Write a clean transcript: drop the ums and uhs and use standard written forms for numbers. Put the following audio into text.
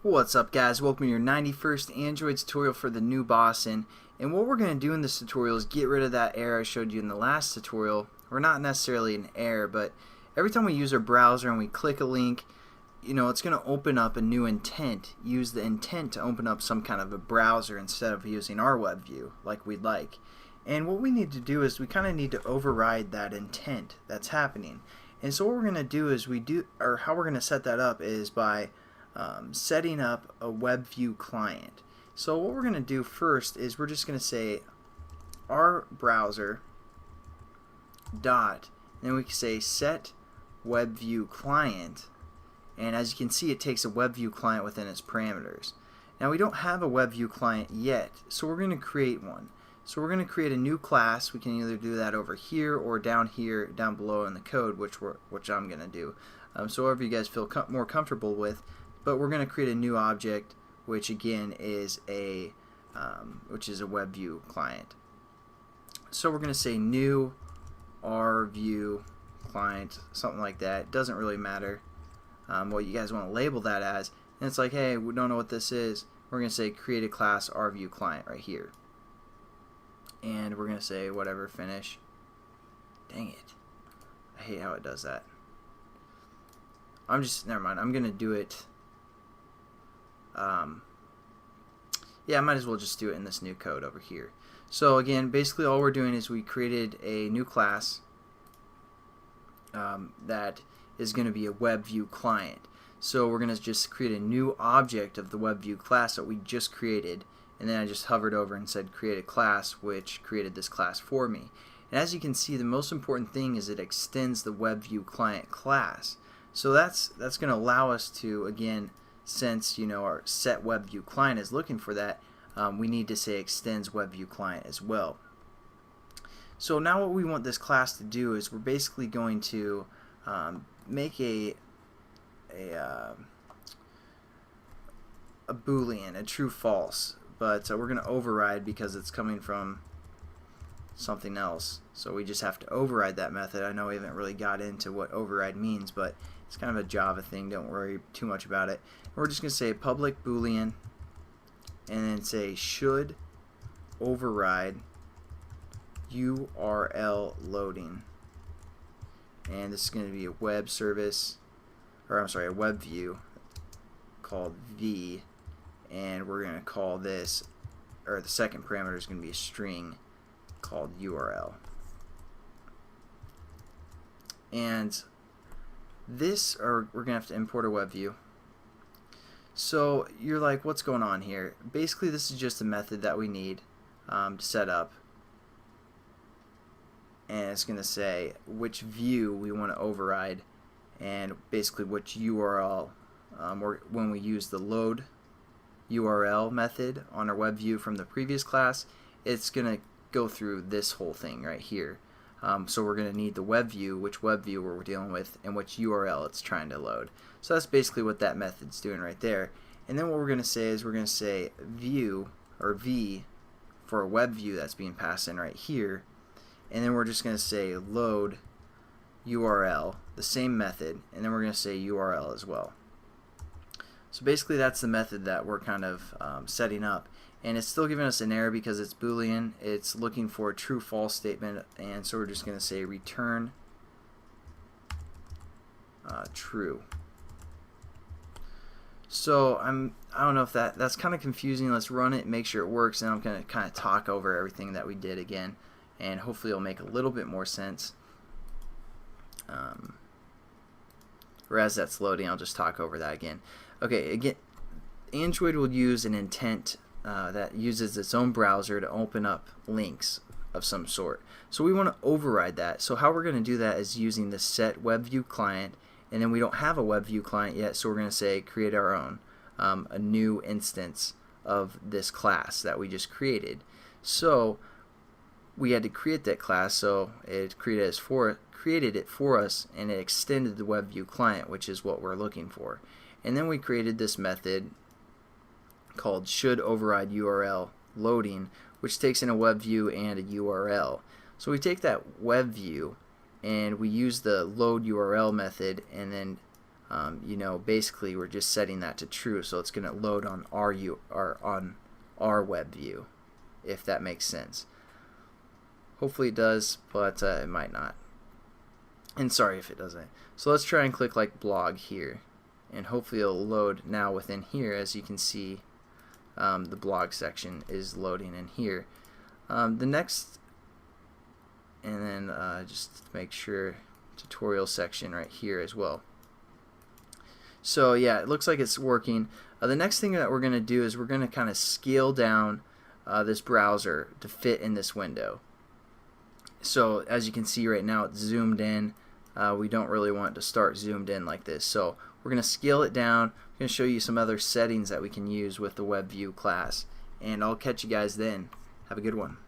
What's up, guys? Welcome to your 91st Android tutorial for the new Boston. And what we're going to do in this tutorial is get rid of that error I showed you in the last tutorial. Or not necessarily an error, but every time we use our browser and we click a link, it's going to open up a new intent. Use the intent to open up some kind of a browser instead of using our web view like we'd like. And what we need to do is we kind of need to override that intent that's happening. And so what we're going to do is how we're going to set that up is by setting up a WebView client. So what we're going to do first is we're just going to say our browser dot, and then we can say set WebView client, and as you can see it takes a WebView client within its parameters. Now we don't have a WebView client yet, so we're going to create one. So we're going to create a new class. We can either do that over here or down here, down below in the code, which I'm going to do. So whatever you guys feel more comfortable with. But we're going to create a new object, which again is a WebView client. So we're going to say new RView client, something like that. It doesn't really matter what you guys want to label that as. And it's like, hey, we don't know what this is. We're going to say create a class RView client right here. And we're going to say whatever, finish. Dang it. I hate how it does that. Never mind. I'm going to do it. Yeah, I might as well just do it in this new code over here. So again, basically all we're doing is we created a new class that is going to be a WebView client. So we're going to just create a new object of the WebView class that we just created, and then I just hovered over and said create a class, which created this class for me. And as you can see, the most important thing is it extends the WebView client class. So that's going to allow us to, again, since our set WebView client is looking for that, we need to say extends WebView client as well. So now what we want this class to do is we're basically going to make a Boolean, a true false, but we're going to override because it's coming from something else. So we just have to override that method. I know we haven't really got into what override means, but it's kind of a Java thing. Don't worry too much about it. We're just going to say public Boolean and then say should override URL loading. And this is going to be a web service, or I'm sorry, a web view called v, and we're going to call this, or the second parameter is going to be a string called URL. And we're going to have to import a web view. So you're like, what's going on here? Basically this is just a method that we need to set up, and it's going to say which view we want to override and basically which URL, or when we use the load URL method on our web view from the previous class, it's going to go through this whole thing right here. So we're going to need the web view, which web view we're dealing with, and which URL it's trying to load. So that's basically what that method's doing right there. And then what we're going to say is we're going to say view, or v, for a web view that's being passed in right here. And then we're just going to say load URL, the same method, and then we're going to say URL as well. So basically that's the method that we're kind of setting up. And it's still giving us an error because it's Boolean. It's looking for a true false statement, and so we're just going to say return true. So I don't know if that's kind of confusing. Let's run it and make sure it works, and I'm going to kind of talk over everything that we did again, and hopefully it'll make a little bit more sense. Or as that's loading, I'll just talk over that again. Okay, again, Android will use an intent that uses its own browser to open up links of some sort. So we want to override that. So how we're going to do that is using the set WebView client, and then we don't have a WebView client yet, so we're going to say create our own, a new instance of this class that we just created. So we had to create that class, so it created it for us, and it extended the WebView client, which is what we're looking for. And then we created this method called should override URL loading, which takes in a web view and a URL. So we take that web view and we use the load URL method, and then you know, basically we're just setting that to true, so it's going to load on our web view, if that makes sense. Hopefully it does, but it might not. And sorry if it doesn't. So let's try and click like blog here, and hopefully it'll load now within here. As you can see, the blog section is loading in here. The next, and then just make sure tutorial section right here as well. So yeah, it looks like it's working. The next thing that we're going to do is we're going to kind of scale down this browser to fit in this window. So as you can see right now, it's zoomed in. We don't really want it to start zoomed in like this, so we're going to scale it down. I'm going to show you some other settings that we can use with the WebView class, and I'll catch you guys then. Have a good one.